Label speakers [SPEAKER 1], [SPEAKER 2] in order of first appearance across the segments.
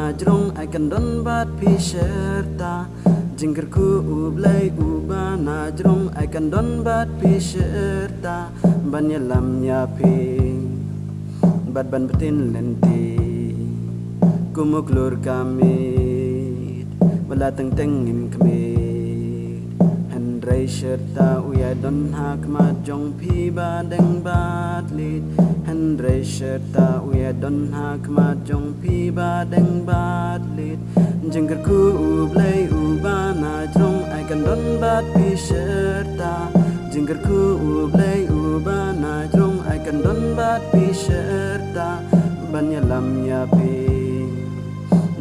[SPEAKER 1] najrong akan don bat pisherta jingkerku ublay uba najrong akan don bat pisherta banyalam yaping bat ban betin lenti kumuklur kamit wala teng-tengin kamit handray serta uya don hak majong pi badeng batlit handray serta uya don hak majong pi badeng batlit jengkerku ublay uba najrong akan don bat pi serta jengkerku ublay uba najrong akan don bat pi serta banyalam yapi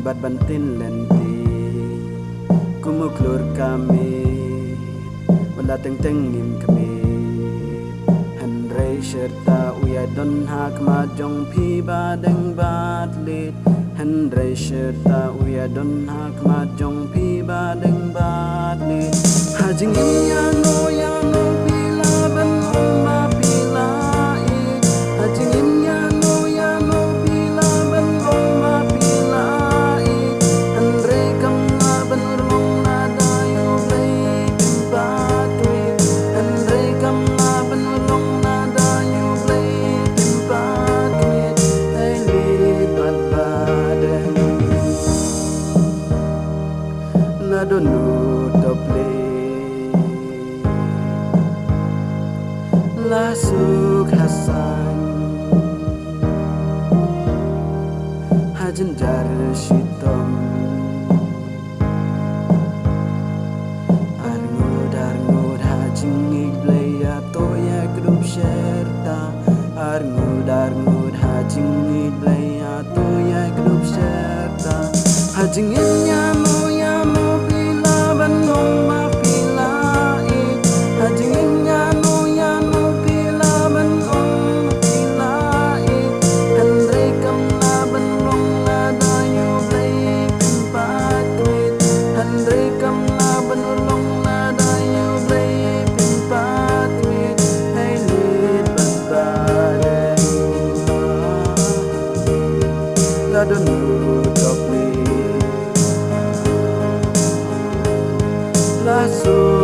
[SPEAKER 1] bat bantin lenti kumuklur kami wala teng-tengin kami handray serta uya don hak majong pi badeng batlit handray serta uya don hak majong pi badeng batlit hajing yano yano pila ban ma pila hajing yano yano pila ban ma pila handray kam na ban urmong na dayo play timbatwit handray kam na ban urmong na dayo play timbatwit ay lipat badeng na donut play lasuk hasan hajan jar shitom arngud hajing iglay ato ya grup serta arngud hajing iglay ato ya grup serta hajing yamo yamo pila ban ma pila hajing yamo yamo pila ban pila handray kam na ban na dayo play pimpatwit handray kam na ban na dayo play pimpatwit ay lit batbadeng ladonut play lasuk